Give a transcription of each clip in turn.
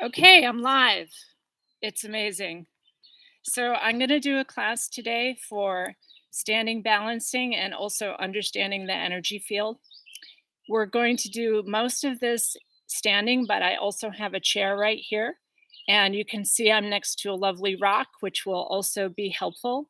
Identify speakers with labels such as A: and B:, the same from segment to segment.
A: Okay, I'm live. It's amazing. So, I'm going to do a class today for standing balancing and also understanding the energy field. We're going to do most of this standing, but I also have a chair right here. And you can see I'm next to a lovely rock, which will also be helpful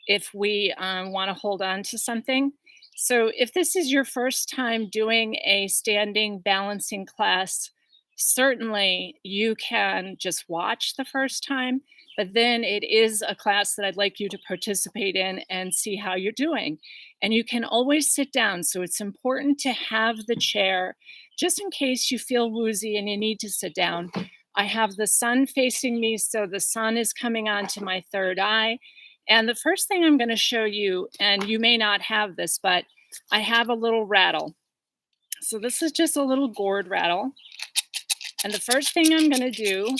A: if we want to hold on to something. So, if this is your first time doing a standing balancing class, certainly you can just watch the first time, but then it is a class that I'd like you to participate in and see how you're doing. And you can always sit down. So, it's important to have the chair just in case you feel woozy and you need to sit down. I have the sun facing me, so the sun is coming onto my third eye. And the first thing I'm going to show you, and you may not have this, but I have a little rattle. So this is just a little gourd rattle. And the first thing I'm going to do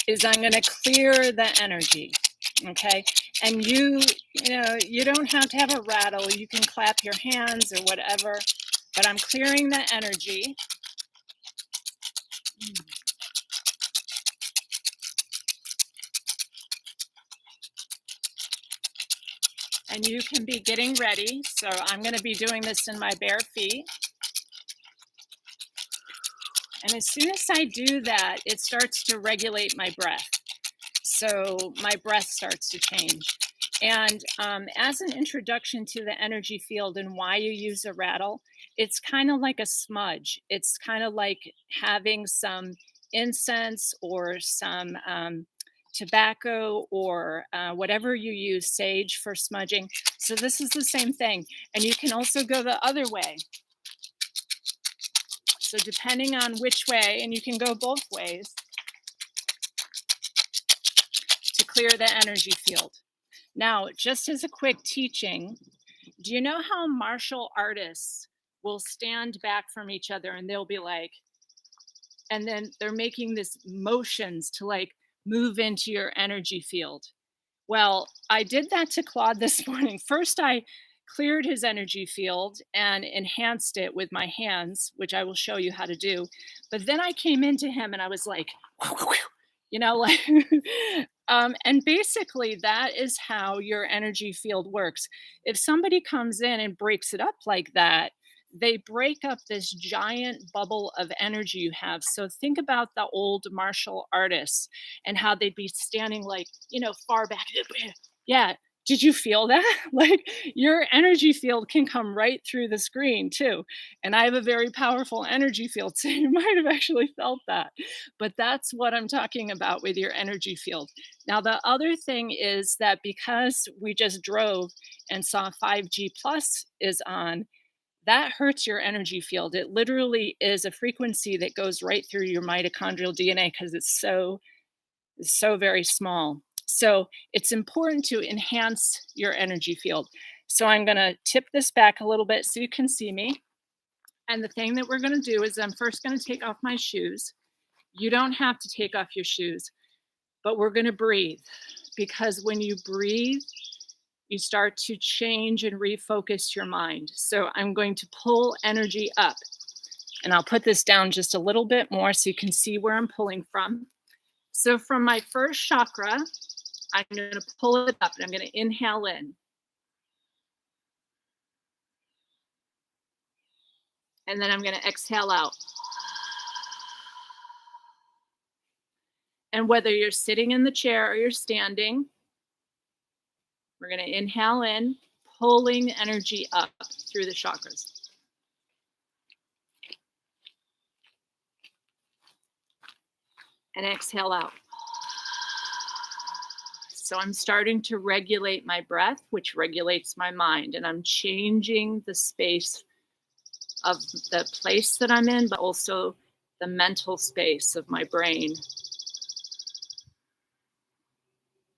A: is I'm going to clear the energy. Okay. And you don't have to have a rattle. You can clap your hands or whatever, but I'm clearing the energy. And you can be getting ready. So I'm going to be doing this in my bare feet. And as soon as I do that, it starts to regulate my breath. So my breath starts to change. And as an introduction to the energy field and why you use a rattle, it's kind of like a smudge. It's kind of like having some incense or some tobacco or whatever you use, sage for smudging. So this is the same thing. And you can also go the other way. So depending on which way, and you can go both ways to clear the energy field. Now, just as a quick teaching, do you know how martial artists will stand back from each other and they'll be like, and then they're making this motions to like move into your energy field? Well, I did that to Claude this morning. First, I cleared his energy field and enhanced it with my hands, which I will show you how to do. But then I came into him and I was like, like, and basically that is how your energy field works. If somebody comes in and breaks it up like that, they break up this giant bubble of energy you have. So think about the old martial artists and how they'd be standing like, far back. Yeah. Did you feel that? Like your energy field can come right through the screen too. And I have a very powerful energy field. So you might have actually felt that. But that's what I'm talking about with your energy field. Now, the other thing is that because we just drove and saw 5G plus is on, that hurts your energy field. It literally is a frequency that goes right through your mitochondrial DNA because it's so very small. So it's important to enhance your energy field. So I'm going to tip this back a little bit so you can see me. And the thing that we're going to do is I'm first going to take off my shoes. You don't have to take off your shoes, but we're going to breathe, because when you breathe, you start to change and refocus your mind. So I'm going to pull energy up, and I'll put this down just a little bit more so you can see where I'm pulling from. So from my first chakra, I'm going to pull it up and I'm going to inhale in. And then I'm going to exhale out. And whether you're sitting in the chair or you're standing, we're going to inhale in, pulling energy up through the chakras. And exhale out. So I'm starting to regulate my breath, which regulates my mind. And I'm changing the space of the place that I'm in, but also the mental space of my brain.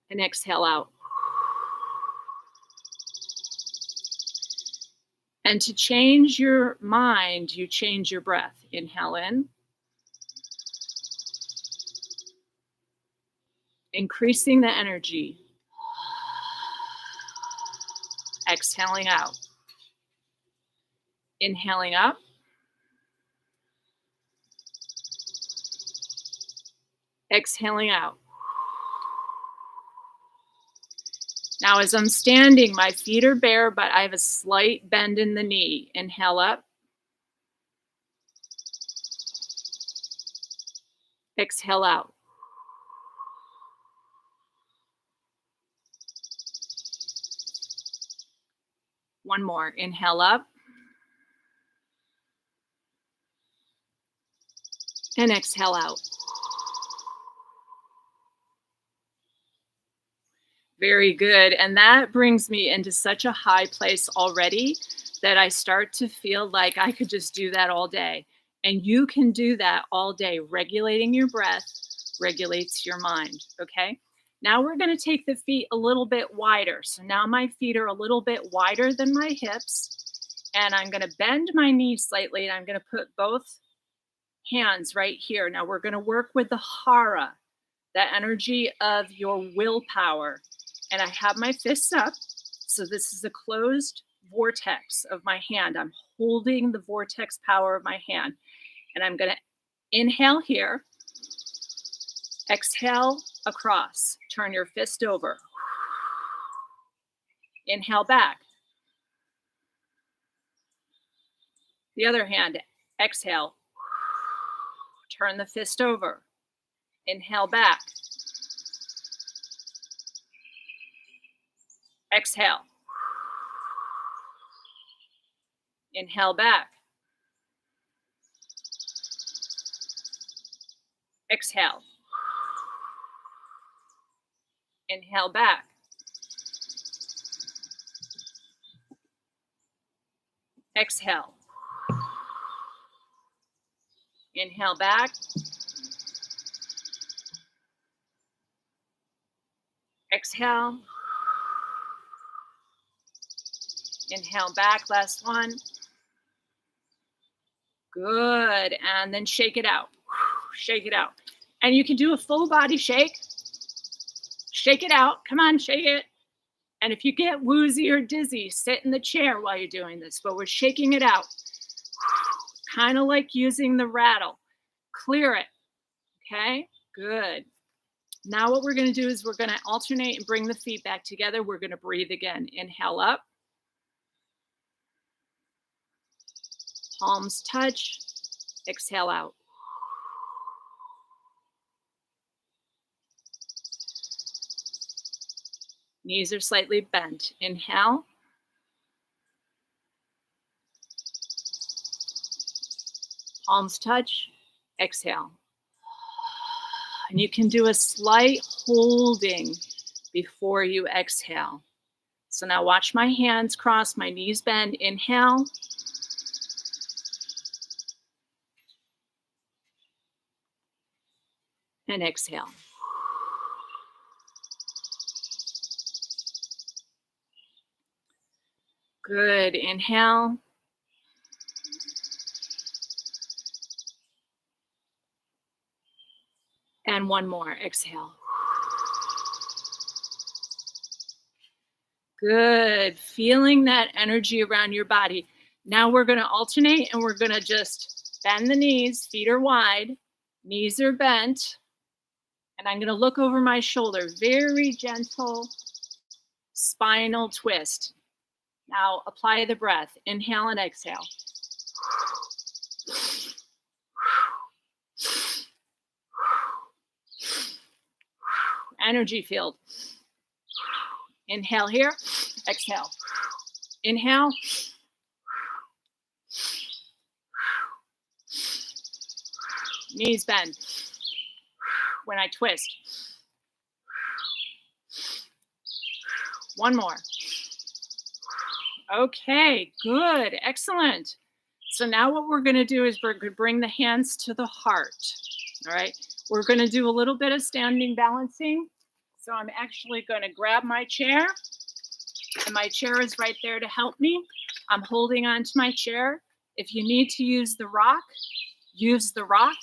A: And exhale out. And to change your mind, you change your breath. Inhale in. Increasing the energy. Exhaling out. Inhaling up. Exhaling out. Now, as I'm standing, my feet are bare, but I have a slight bend in the knee. Inhale up. Exhale out. One more. Inhale up. And exhale out. Very good. And that brings me into such a high place already that I start to feel like I could just do that all day. And you can do that all day. Regulating your breath regulates your mind. Okay. Now we're going to take the feet a little bit wider. So now my feet are a little bit wider than my hips. And I'm going to bend my knees slightly. And I'm going to put both hands right here. Now we're going to work with the hara, that energy of your willpower. And I have my fists up. So this is a closed vortex of my hand. I'm holding the vortex power of my hand. And I'm going to inhale here. Exhale across. Turn your fist over. Inhale back. The other hand. Exhale. Turn the fist over. Inhale back. Exhale. Inhale back. Exhale. Inhale back. Exhale. Inhale back. Exhale. Inhale back. Last one. Good. And then shake it out. Shake it out. And you can do a full body shake. Shake it out. Come on, shake it. And if you get woozy or dizzy, sit in the chair while you're doing this. But we're shaking it out. Kind of like using the rattle. Clear it. Okay? Good. Now what we're going to do is we're going to alternate and bring the feet back together. We're going to breathe again. Inhale up. Palms touch. Exhale out. Knees are slightly bent. Inhale. Palms touch. Exhale. And you can do a slight holding before you exhale. So now watch my hands cross, my knees bend. Inhale. And exhale. Good. Inhale. And one more. Exhale. Good. Feeling that energy around your body. Now we're going to alternate and we're going to just bend the knees. Feet are wide. Knees are bent. And I'm going to look over my shoulder. Very gentle spinal twist. Now apply the breath. Inhale and exhale. Energy field. Inhale here. Exhale. Inhale. Knees bend. When I twist. One more. Okay, good, excellent. So now what we're going to do is we're going to bring the hands to the heart. All right, we're going to do a little bit of standing balancing. So I'm actually going to grab my chair, and my chair is right there to help me. I'm holding onto my chair. If you need to use the rock, use the rock.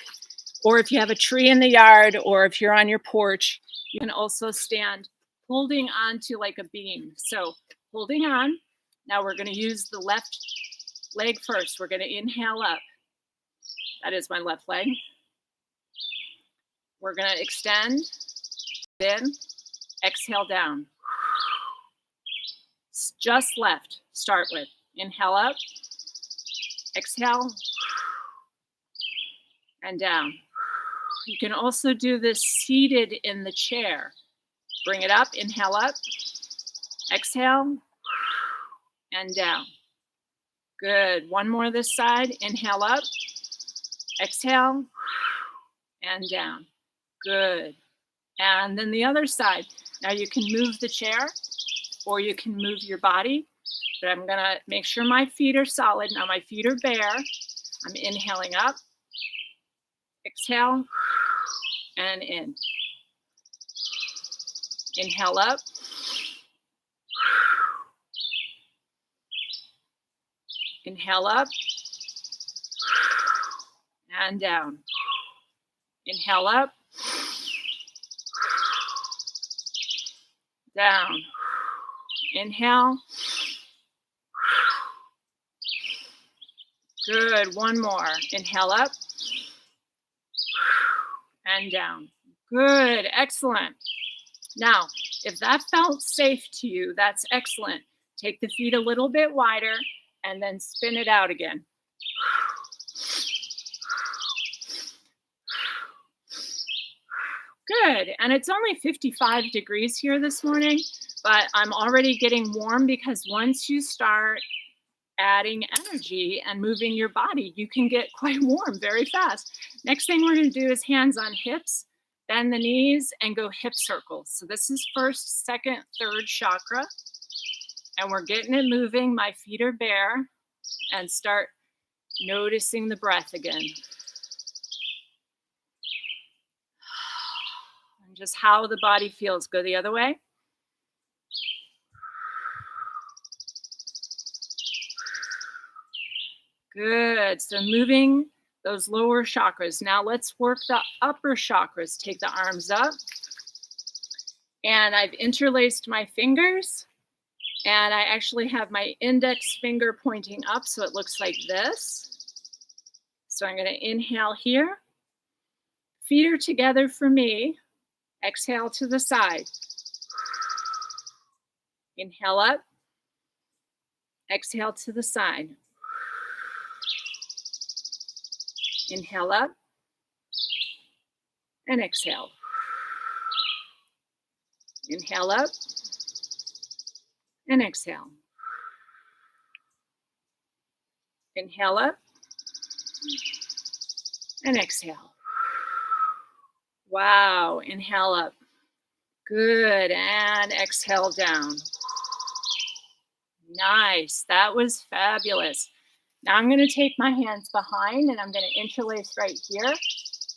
A: Or if you have a tree in the yard, or if you're on your porch, you can also stand holding on to like a beam. So holding on. Now we're going to use the left leg first. We're going to inhale up. That is my left leg. We're going to extend, in, exhale down. Just left, start with. Inhale up, exhale, and down. You can also do this seated in the chair. Bring it up, inhale up, exhale, and down. Good. One more this side. Inhale up, exhale, and down. Good. And then the other side. Now you can move the chair or you can move your body, but I'm going to make sure my feet are solid. Now my feet are bare. I'm inhaling up, exhale, and in. Inhale up. Inhale up. And down. Inhale up. Down. Inhale. Good. One more. Inhale up. And down. Good. Excellent. Now, if that felt safe to you, that's excellent. Take the feet a little bit wider and then spin it out again. Good. And it's only 55 degrees here this morning, but I'm already getting warm because once you start adding energy and moving your body, you can get quite warm very fast. Next thing we're going to do is hands on hips, bend the knees, and go hip circles. So this is first, second, third chakra. And we're getting it moving. My feet are bare. And start noticing the breath again. And just how the body feels. Go the other way. Good. So moving those lower chakras. Now let's work the upper chakras. Take the arms up. And I've interlaced my fingers. And I actually have my index finger pointing up, so it looks like this. So I'm going to inhale here. Feet are together for me. Exhale to the side. Inhale up. Exhale to the side. Inhale up. And exhale. Inhale up. And exhale. Inhale up. And exhale. Wow. Inhale up. Good. And exhale down. Nice. That was fabulous. Now I'm going to take my hands behind and I'm going to interlace right here.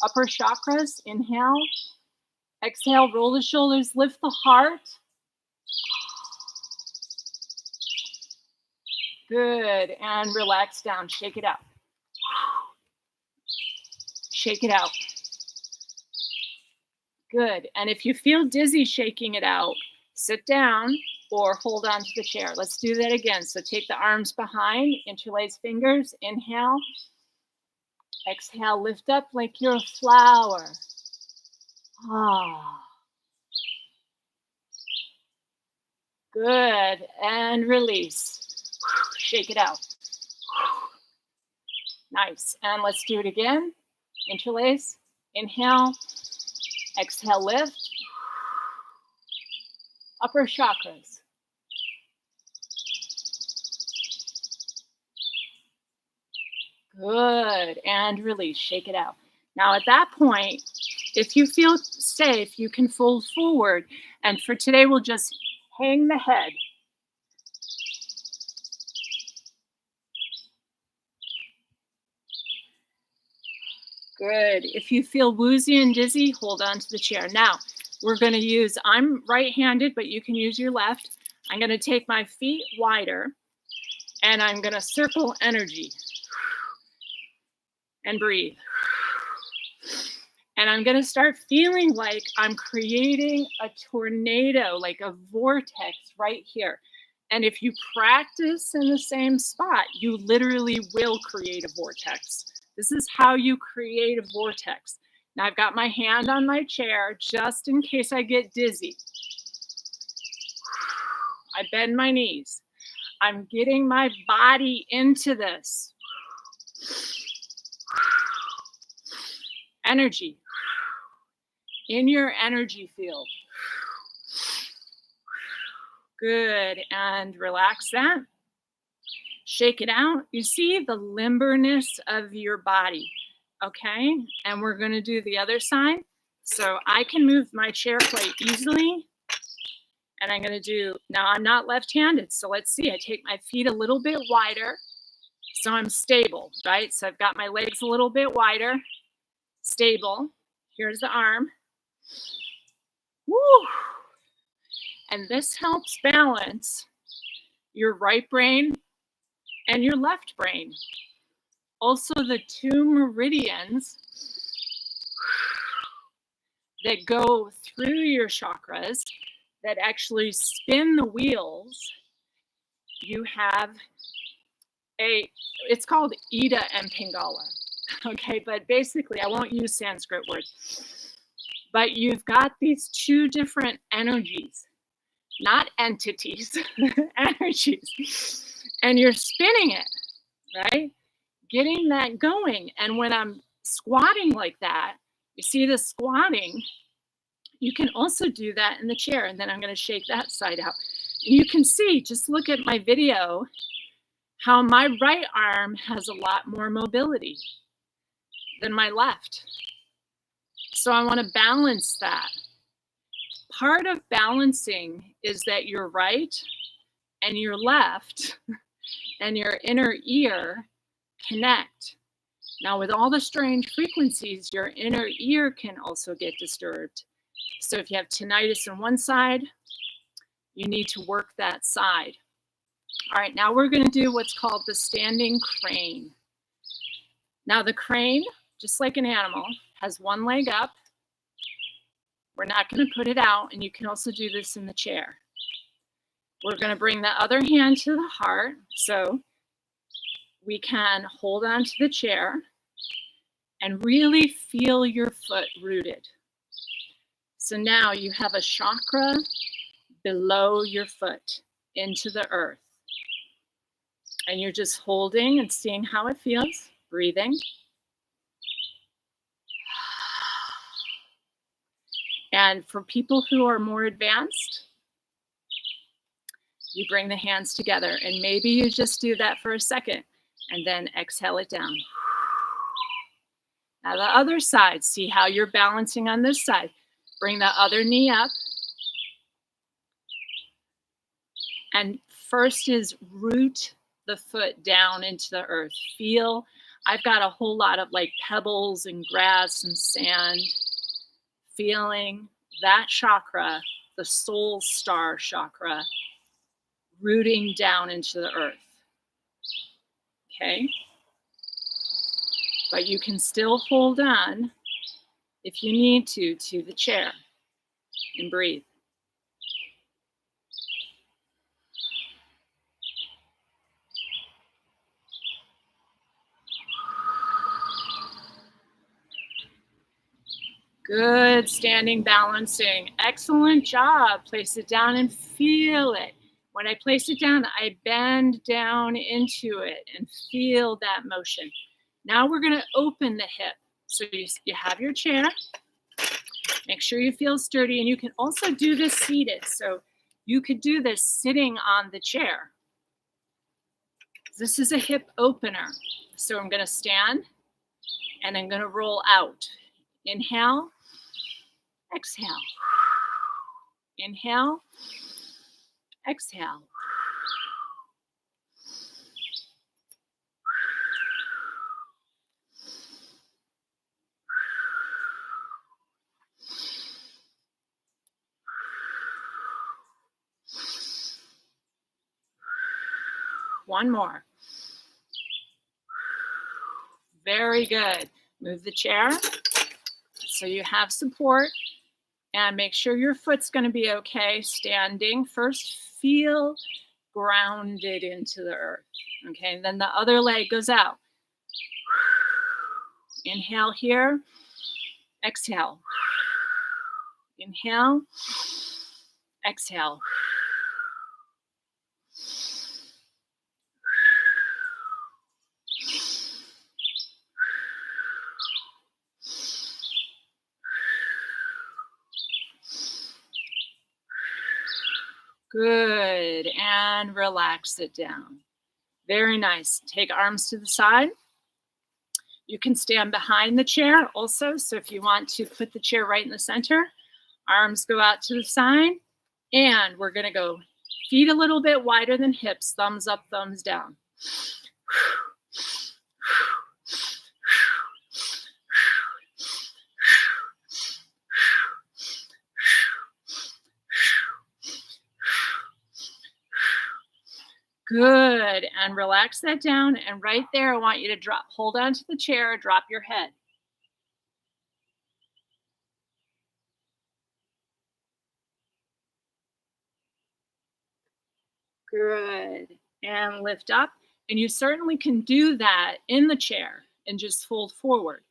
A: Upper chakras. Inhale. Exhale. Roll the shoulders. Lift the heart. Good. And relax down. Shake it out. Shake it out. Good. And if you feel dizzy shaking it out, sit down or hold on to the chair. Let's do that again. So take the arms behind, interlace fingers. Inhale. Exhale. Lift up like you're a flower. Ah. Good. And release. Shake it out. Nice. And let's do it again. Interlace. Inhale. Exhale, lift. Upper chakras. Good. And release. Shake it out. Now at that point, if you feel safe, you can fold forward. And for today, we'll just hang the head. Good. If you feel woozy and dizzy, hold on to the chair. Now, we're going to use, I'm right-handed, but you can use your left. I'm going to take my feet wider, and I'm going to circle energy. And breathe. And I'm going to start feeling like I'm creating a tornado, like a vortex right here. And if you practice in the same spot, you literally will create a vortex. This is how you create a vortex. Now I've got my hand on my chair just in case I get dizzy. I bend my knees. I'm getting my body into this. Energy. In your energy field. Good, and relax that. Shake it out. You see the limberness of your body, okay? And we're gonna do the other side. So I can move my chair quite easily. And I'm gonna do, now I'm not left-handed, so let's see. I take my feet a little bit wider, so I'm stable, right? So I've got my legs a little bit wider, stable. Here's the arm. Woo! And this helps balance your right brain and your left brain. Also, the two meridians that go through your chakras that actually spin the wheels. You have it's called Ida and Pingala. Okay, but basically, I won't use Sanskrit words. But you've got these two different energies. Not entities, energies. And you're spinning it, right? Getting that going. And when I'm squatting like that, you see the squatting, you can also do that in the chair. And then I'm going to shake that side out. And you can see, just look at my video, how my right arm has a lot more mobility than my left. So I want to balance that. Part of balancing is that your right and your left and your inner ear connect. Now, with all the strange frequencies, your inner ear can also get disturbed. So if you have tinnitus on one side, you need to work that side. All right, now we're going to do what's called the standing crane. Now, the crane, just like an animal, has one leg up. We're not going to put it out, and you can also do this in the chair. We're going to bring the other hand to the heart, so we can hold on to the chair and really feel your foot rooted. So now you have a chakra below your foot into the earth. And you're just holding and seeing how it feels, breathing. And for people who are more advanced, you bring the hands together, and maybe you just do that for a second and then exhale it down. Now the other side, see how you're balancing on this side. Bring the other knee up. And first is root the foot down into the earth. Feel, I've got a whole lot of like pebbles and grass and sand. Feeling that chakra, the soul star chakra, rooting down into the earth. Okay? But you can still hold on, if you need to the chair and breathe. Good standing balancing. Excellent job. Place it down and feel it. When I place it down, I bend down into it and feel that motion. Now we're going to open the hip. So you have your chair. Make sure you feel sturdy, and you can also do this seated. So you could do this sitting on the chair. This is a hip opener. So I'm going to stand and I'm going to roll out. Inhale. Exhale. Inhale. Exhale. One more. Very good. Move the chair so you have support, and make sure your foot's going to be okay. Standing. First, feel grounded into the earth. Okay, and then the other leg goes out. Inhale here, exhale. Inhale, exhale. Good, and relax it down. Very nice. Take arms to the side. You can stand behind the chair also, so if you want to put the chair right in the center, arms go out to the side, and we're gonna go feet a little bit wider than hips, thumbs up, thumbs down. Good, and relax that down, and right there, I want you to hold onto the chair, drop your head. Good, and lift up, and you certainly can do that in the chair and just fold forward.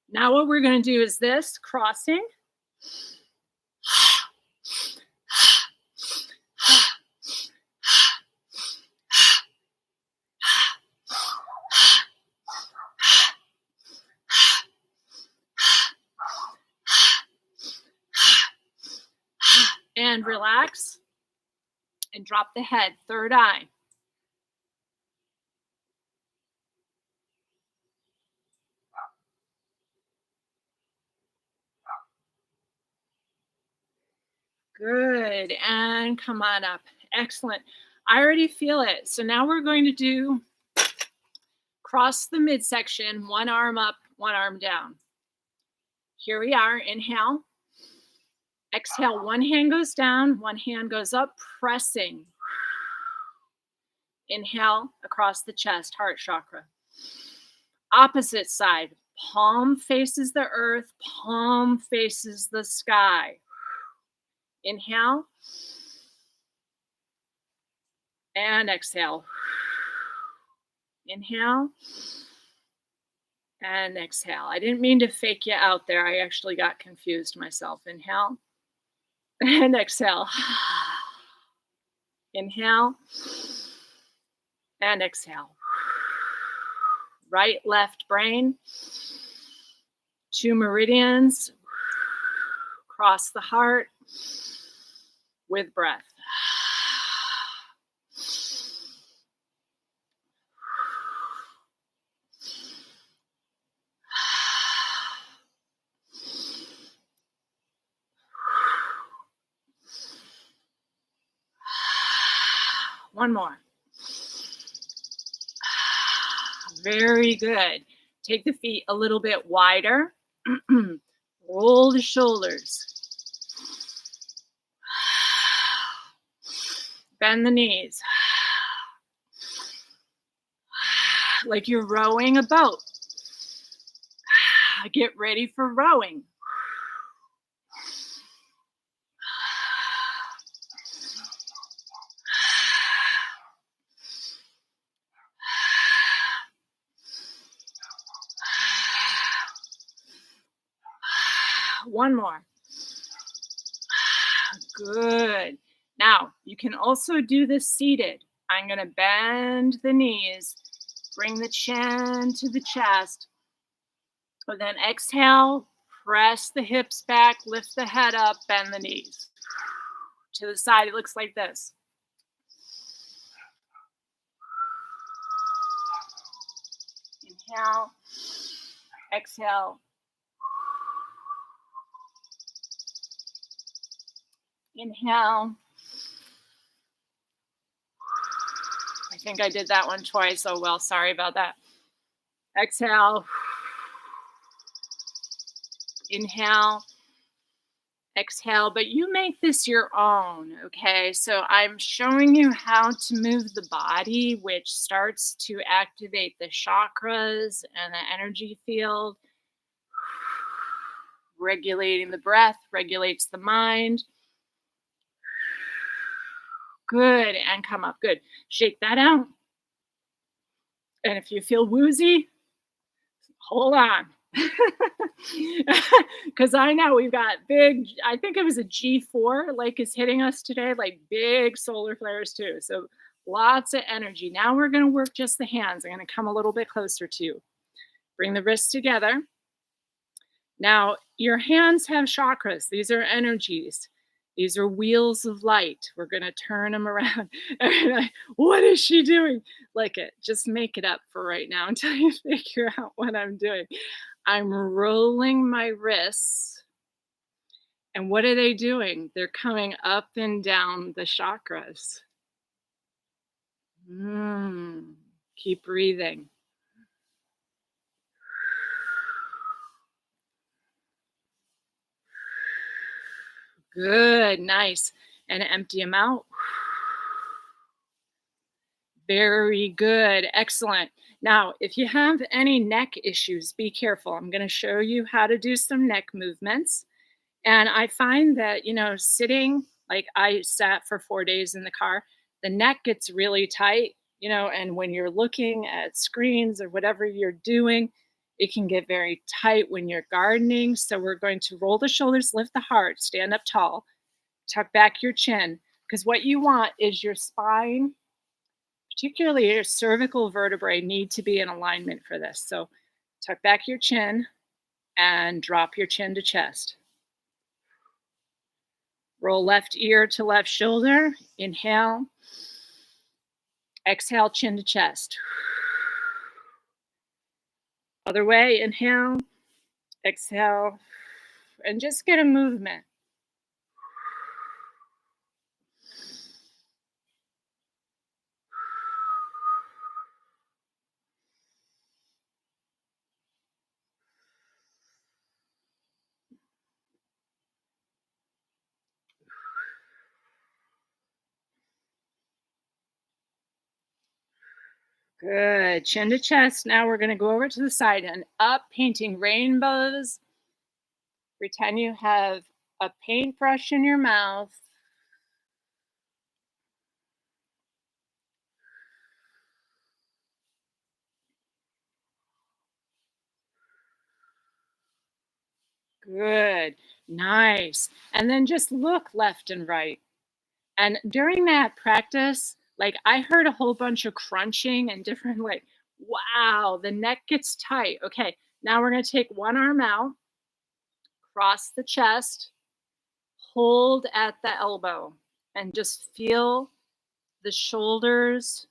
A: Now what we're gonna do is this, crossing. And relax and drop the head, third eye. Good, and come on up. Excellent. I already feel it. So now we're going to do cross the midsection, one arm up, one arm down. Here we are, inhale. Exhale, one hand goes down, one hand goes up, pressing. Inhale, across the chest, heart chakra. Opposite side, palm faces the earth, palm faces the sky. Inhale. And exhale. Inhale. And exhale. I didn't mean to fake you out there. I actually got confused myself. Inhale. And exhale. Inhale. And exhale. Right, left brain. 2 meridians. Cross the heart with breath. One more. Very good. Take the feet a little bit wider. Roll the shoulders. Bend the knees. Like you're rowing a boat. Get ready for rowing. One more. Good. Now, you can also do this seated. I'm going to bend the knees, bring the chin to the chest, and then exhale, press the hips back, lift the head up, bend the knees. To the side, it looks like this. Inhale, exhale. Inhale. I think I did that one twice. Oh, well, sorry about that. Exhale. Inhale. Exhale, but you make this your own, okay? So I'm showing you how to move the body, which starts to activate the chakras and the energy field. Regulating the breath regulates the mind. Good, and come up. Good. Shake that out. And if you feel woozy, hold on. Because I know we've got big, I think it was a G4, like is hitting us today, like big solar flares too. So lots of energy. Now we're going to work just the hands. I'm going to come a little bit closer to you. Bring the wrists together. Now, your hands have chakras. These are energies. These are wheels of light. We're going to turn them around. What is she doing? Like it. Just make it up for right now until you figure out what I'm doing. I'm rolling my wrists. And what are they doing? They're coming up and down the chakras. Keep breathing. Good, nice. And empty them out. Very good, excellent. Now, if you have any neck issues, be careful. I'm going to show you how to do some neck movements. And I find that, sitting, like I sat for 4 days in the car, the neck gets really tight, and when you're looking at screens or whatever you're doing, it can get very tight when you're gardening. So we're going to roll the shoulders, lift the heart, stand up tall, tuck back your chin, because what you want is your spine, particularly your cervical vertebrae, need to be in alignment for this. So tuck back your chin and drop your chin to chest. Roll left ear to left shoulder. Inhale. Exhale, chin to chest. Other way, inhale, exhale, and just get a movement. Good. Chin to chest. Now we're going to go over to the side and up, painting rainbows. Pretend you have a paintbrush in your mouth. Good. Nice. And then just look left and right. And during that practice, like I heard a whole bunch of crunching and different, like, wow, the neck gets tight. Okay, now we're going to take one arm out, cross the chest, hold at the elbow, and just feel the shoulders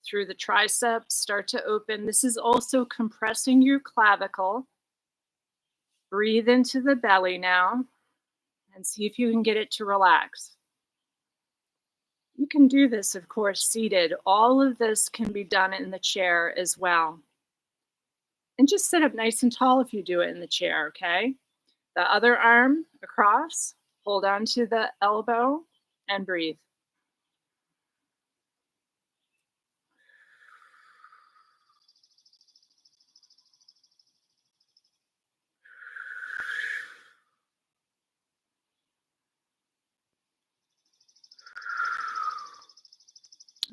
A: through the triceps start to open. This is also compressing your clavicle. Breathe into the belly now and see if you can get it to relax. You can do this, of course, seated. All of this can be done in the chair as well. And just sit up nice and tall if you do it in the chair, okay? The other arm across, hold on to the elbow and breathe.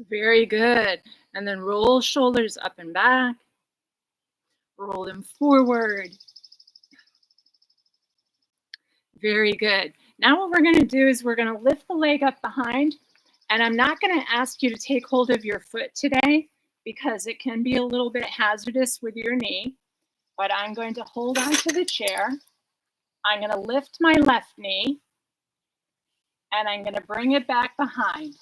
A: Very good. And then roll shoulders up and back. Roll them forward. Very good. Now what we're going to do is we're going to lift the leg up behind. And I'm not going to ask you to take hold of your foot today because it can be a little bit hazardous with your knee. But I'm going to hold on to the chair. I'm going to lift my left knee. And I'm going to bring it back behind.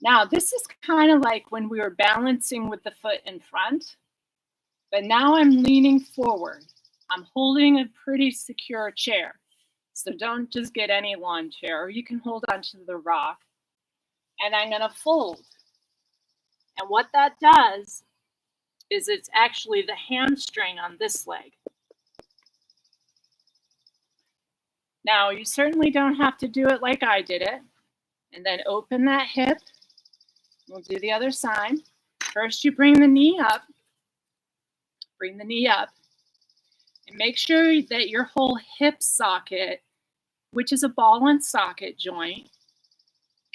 A: Now, this is kind of like when we were balancing with the foot in front, but now I'm leaning forward. I'm holding a pretty secure chair. So don't just get any lawn chair, or you can hold on to the rock. And I'm going to fold. And what that does is it's actually the hamstring on this leg. Now, you certainly don't have to do it like I did it. And then open that hip. We'll do the other side. First, you bring the knee up. Bring the knee up. And make sure that your whole hip socket, which is a ball and socket joint,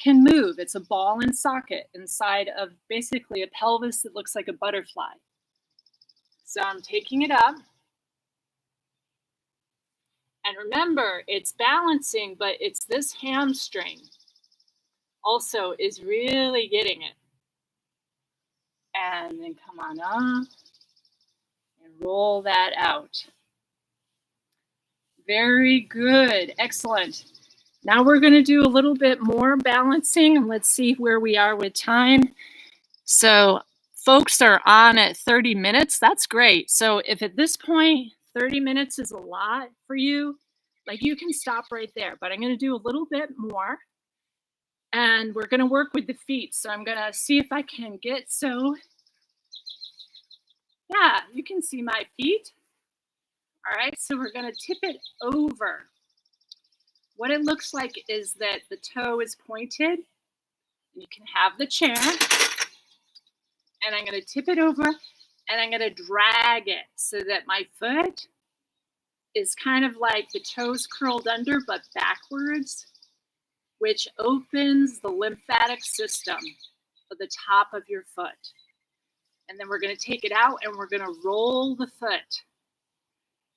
A: can move. It's a ball and socket inside of basically a pelvis that looks like a butterfly. So I'm taking it up. And remember, it's balancing, but it's this hamstring also is really getting it. And then come on up and roll that out. Very good. Excellent. Now we're going to do a little bit more balancing, and let's see where we are with time. So folks are on at 30 minutes. That's great. So if at this point 30 minutes is a lot for you, like you can stop right there, but I'm going to do a little bit more, and we're going to work with the feet. So I'm going to see if I can get, so yeah, you can see my feet. All right, so we're going to tip it over. What it looks like is that the toe is pointed. You can have the chair, and I'm going to tip it over, and I'm going to drag it so that my foot is kind of like the toes curled under but backwards, which opens the lymphatic system of the top of your foot. And then we're going to take it out and we're going to roll the foot.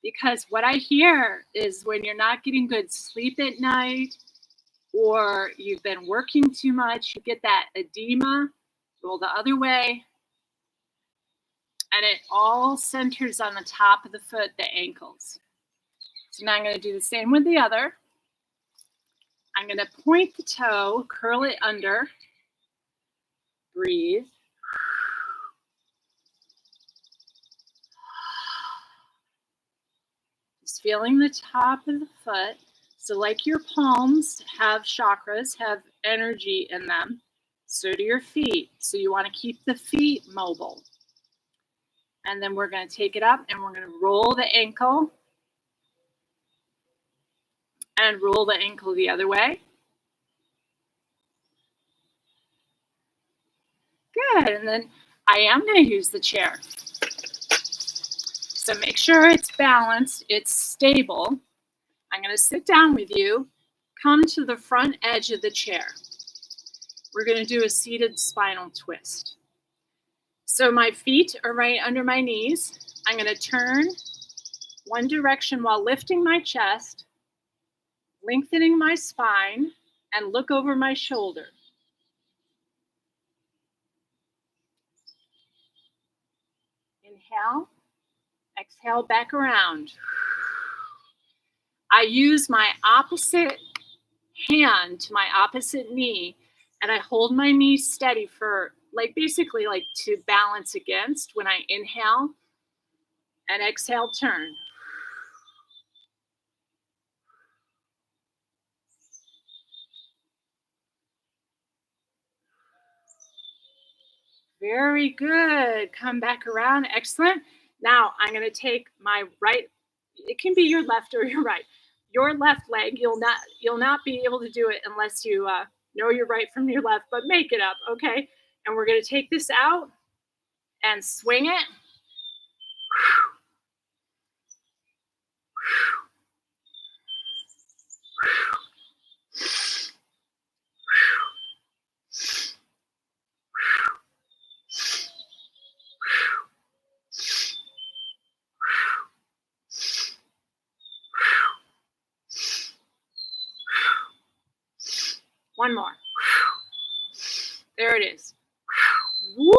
A: Because what I hear is when you're not getting good sleep at night or you've been working too much, you get that edema, roll the other way. And it all centers on the top of the foot, the ankles. So now I'm going to do the same with the other. I'm going to point the toe, curl it under, breathe. Just feeling the top of the foot. So like your palms have chakras, have energy in them, so do your feet. So you want to keep the feet mobile. And then we're going to take it up and we're going to roll the ankle and roll the ankle the other way. Good. And then I am going to use the chair. So make sure it's balanced, it's stable. I'm going to sit down with you, come to the front edge of the chair. We're going to do a seated spinal twist. So my feet are right under my knees. I'm going to turn one direction while lifting my chest, lengthening my spine, and look over my shoulder. Inhale, exhale back around. I use my opposite hand to my opposite knee, and I hold my knee steady for basically to balance against when I inhale, and exhale, turn. Very good. Come back around. Excellent. Now I'm going to take my right, it can be your left or your right. Your left leg, you'll not be able to do it unless you know your right from your left, but make it up, okay? And we're going to take this out and swing it. One more. There it is. Woo!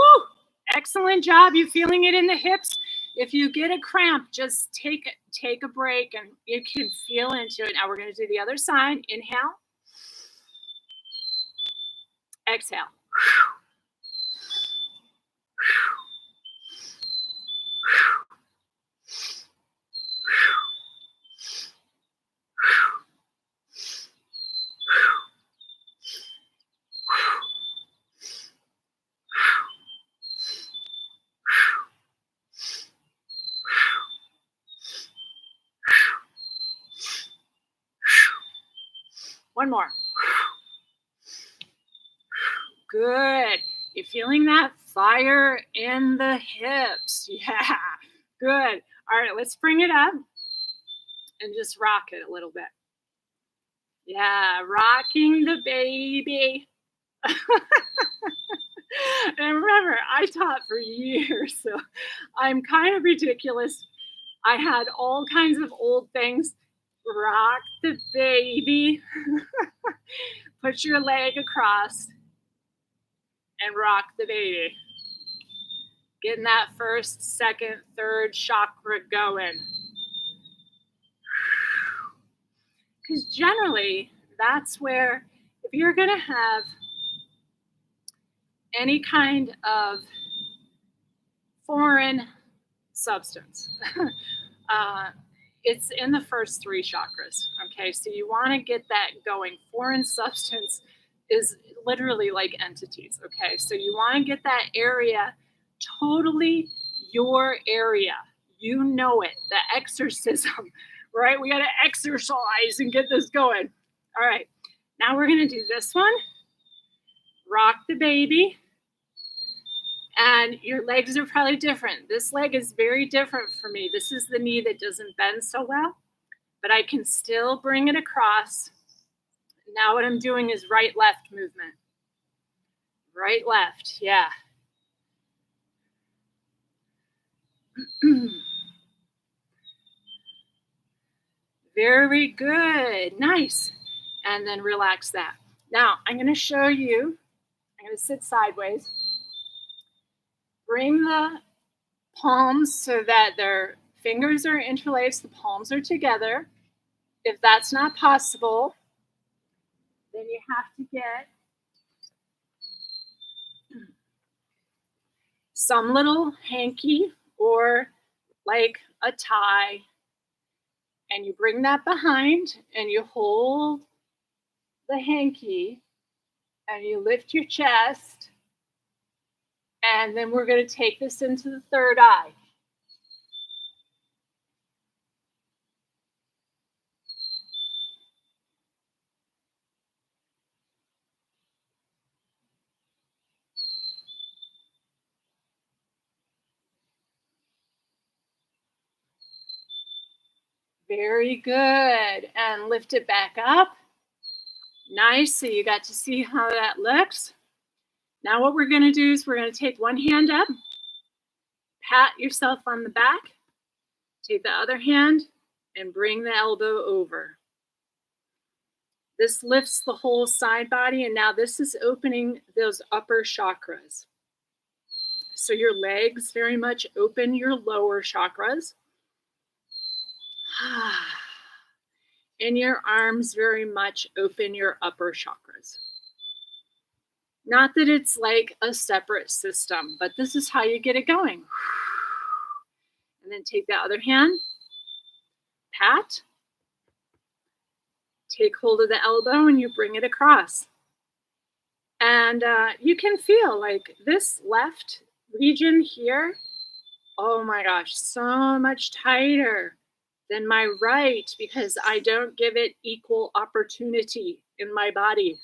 A: Excellent job. You feeling it in the hips? If you get a cramp, just take a break and you can feel into it. Now we're going to do the other side. Inhale. Exhale. One more. Good. You feeling that fire in the hips? Yeah. Good. All right, let's bring it up and just rock it a little bit. Yeah, rocking the baby. And remember, I taught for years, so I'm kind of ridiculous. I had all kinds of old things. Rock the baby. Put your leg across and rock the baby. Getting that first, second, third chakra going. Because generally, that's where, if you're going to have any kind of foreign substance, it's in the first three chakras. Okay, so you want to get that going. Foreign substance is literally like entities. Okay, so you want to get that area totally your area. You know it, the exorcism, right? We got to exercise and get this going. All right, now we're going to do this one. Rock the baby. And your legs are probably different. This leg is very different for me. This is the knee that doesn't bend so well, but I can still bring it across. Now what I'm doing is right-left movement. Right-left, yeah. Very good, nice. And then relax that. Now I'm gonna show you, I'm gonna sit sideways. Bring the palms so that their fingers are interlaced, the palms are together. If that's not possible, then you have to get some little hanky or like a tie, and you bring that behind and you hold the hanky and you lift your chest, and then we're going to take this into the third eye. Very good. And lift it back up. Nice. So you got to see how that looks. Now what we're going to do is we're going to take one hand up, pat yourself on the back, take the other hand, and bring the elbow over. This lifts the whole side body, and now this is opening those upper chakras. So your legs very much open your lower chakras. And your arms very much open your upper chakras. Not that it's like a separate system, but this is how you get it going. And then take the other hand, pat, take hold of the elbow, and you bring it across. And you can feel like this left region here, oh my gosh, so much tighter than my right, because I don't give it equal opportunity in my body.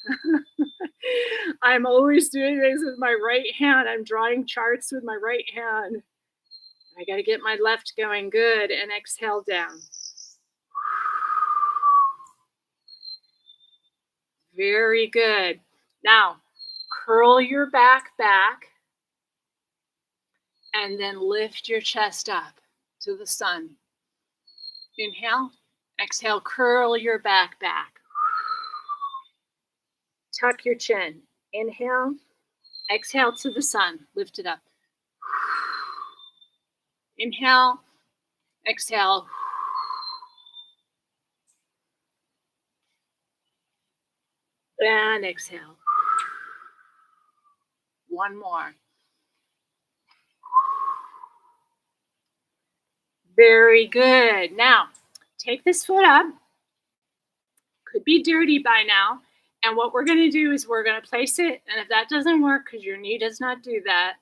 A: I'm always doing things with my right hand. I'm drawing charts with my right hand. I got to get my left going. Good. And exhale down. Very good. Now, curl your back and then lift your chest up to the sun. Inhale, exhale, curl your back. Tuck your chin. Inhale, exhale to the sun, lift it up. Inhale, exhale. And exhale. One more. Very good. Now, take this foot up. Could be dirty by now. And what we're going to do is we're going to place it. And if that doesn't work because your knee does not do that,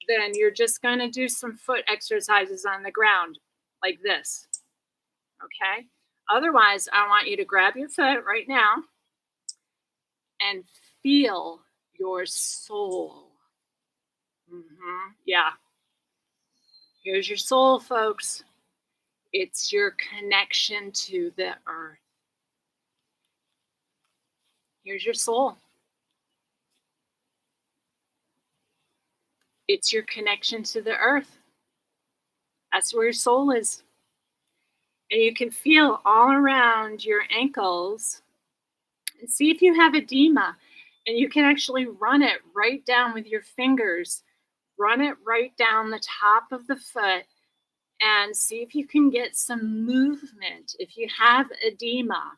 A: then you're just going to do some foot exercises on the ground like this. Okay? Otherwise, I want you to grab your foot right now and feel your soul. Yeah. Here's your soul, folks. It's your connection to the earth. Here's your soul. It's your connection to the earth. That's where your soul is. And you can feel all around your ankles and see if you have edema. And you can actually run it right down with your fingers. Run it right down the top of the foot and see if you can get some movement. If you have edema,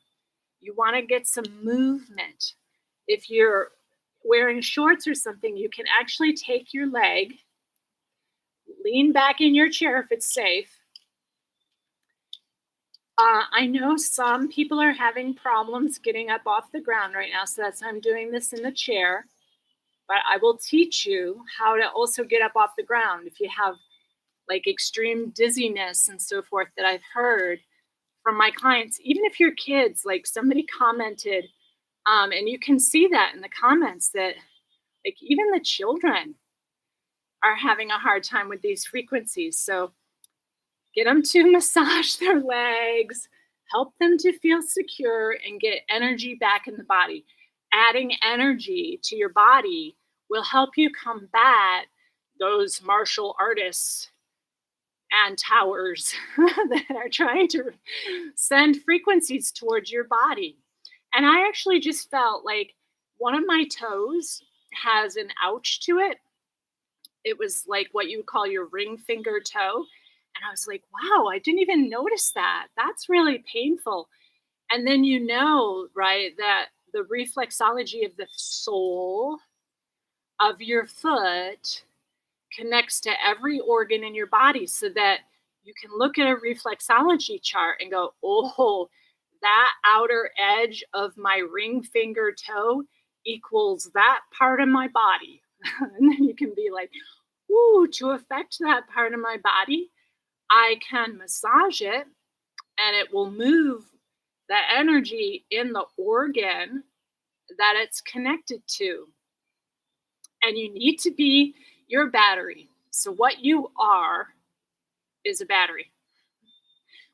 A: you want to get some movement. If you're wearing shorts or something, you can actually take your leg, lean back in your chair if it's safe. I know some people are having problems getting up off the ground right now, so that's why I'm doing this in the chair. But I will teach you how to also get up off the ground if you have like extreme dizziness and so forth that I've heard from my clients. Even if you're kids, like somebody commented, and you can see that in the comments that like even the children are having a hard time with these frequencies. So get them to massage their legs, help them to feel secure and get energy back in the body. Adding energy to your body will help you combat those martial artists and towers that are trying to send frequencies towards your body. And I actually just felt like one of my toes has an ouch to it. It was like what you would call your ring finger toe. And I was like, wow, I didn't even notice that. That's really painful. And then you know, right, that the reflexology of the sole of your foot connects to every organ in your body so that you can look at a reflexology chart and go, oh, that outer edge of my ring finger toe equals that part of my body. And then you can be like, ooh, to affect that part of my body, I can massage it and it will move the energy in the organ that it's connected to. And you need to be your battery. So, what you are is a battery.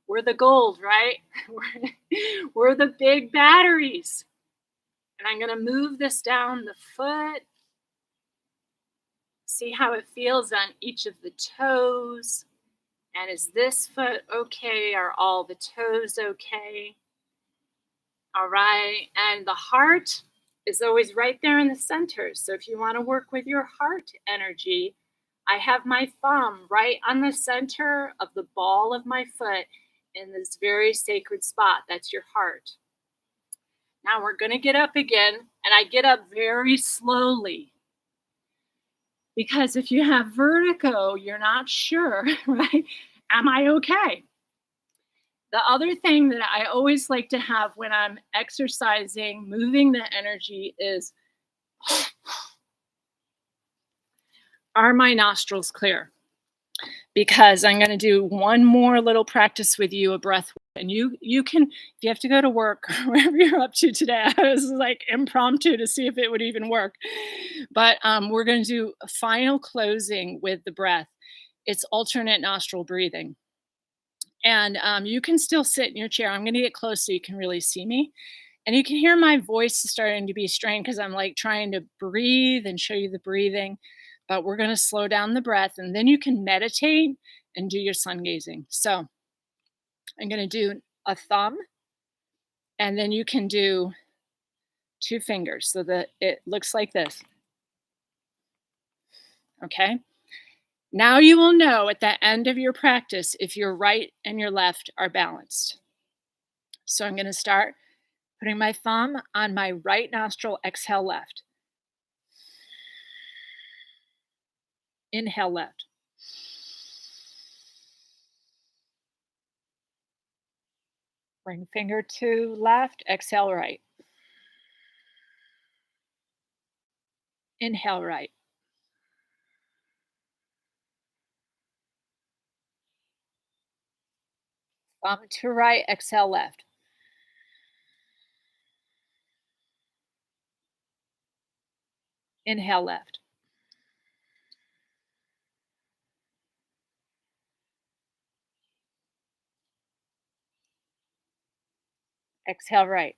A: We're the gold, right? We're the big batteries. And I'm going to move this down the foot. See how it feels on each of the toes. And is this foot okay? Are all the toes okay? All right. And the heart is always right there in the center. So if you want to work with your heart energy, I have my thumb right on the center of the ball of my foot in this very sacred spot. That's your heart. Now we're going to get up again, and I get up very slowly. Because if you have vertigo, you're not sure, right? Am I okay? The other thing that I always like to have when I'm exercising, moving the energy is, are my nostrils clear? Because I'm going to do one more little practice with you, a breath. And you can, if you have to go to work or wherever you're up to today, I was like impromptu to see if it would even work. But we're going to do a final closing with the breath. It's alternate nostril breathing. And you can still sit in your chair. I'm going to get close so you can really see me. And you can hear my voice starting to be strained because I'm like trying to breathe and show you the breathing. But we're going to slow down the breath and then you can meditate and do your sun gazing. So I'm going to do a thumb and then you can do two fingers so that it looks like this. Okay. Now you will know at the end of your practice if your right and your left are balanced. So I'm going to start putting my thumb on my right nostril, exhale left. Inhale left. Ring finger to left, exhale right. Inhale right. Thumb to right, exhale left. Inhale left. Exhale right.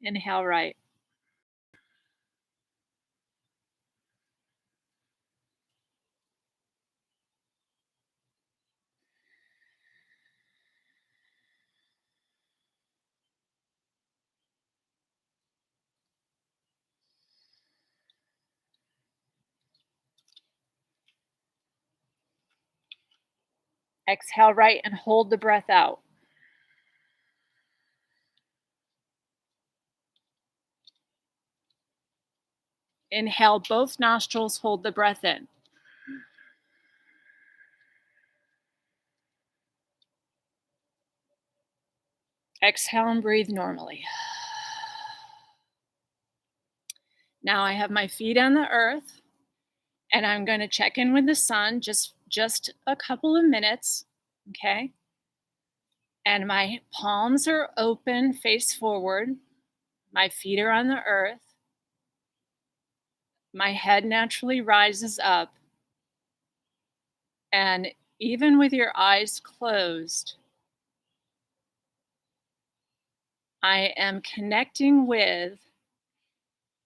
A: Inhale right. Exhale right and hold the breath out. Inhale both nostrils, hold the breath in. Exhale and breathe normally. Now I have my feet on the earth and I'm going to check in with the sun just a couple of minutes, okay? And my palms are open, face forward. My feet are on the earth. My head naturally rises up. And even with your eyes closed, I am connecting with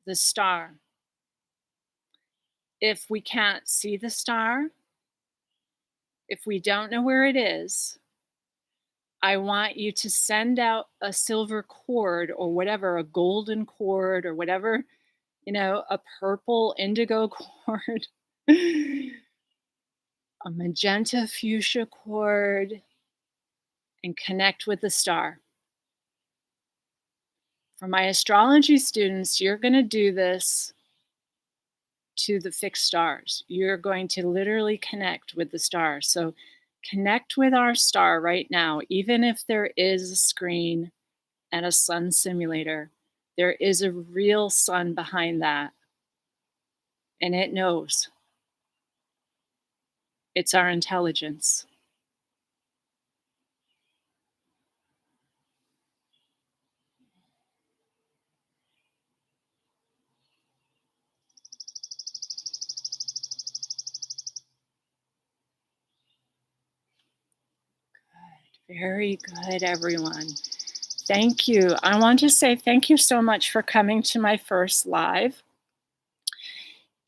A: the star. If we can't see the star, if we don't know where it is, I want you to send out a silver cord or whatever, a golden cord or whatever, a purple indigo cord, a magenta fuchsia cord, and connect with the star. For my astrology students, you're going to do this to the fixed stars. You're going to literally connect with the stars. So connect with our star right now, even if there is a screen and a sun simulator. There is a real sun behind that. And it knows. It's our intelligence. Good. Very good, everyone. Thank you. I want to say thank you so much for coming to my first live.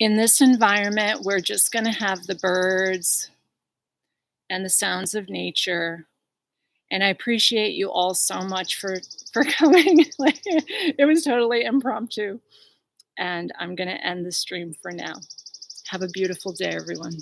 A: In this environment, we're just going to have the birds and the sounds of nature. And I appreciate you all so much for coming. It was totally impromptu. And I'm going to end the stream for now. Have a beautiful day, everyone.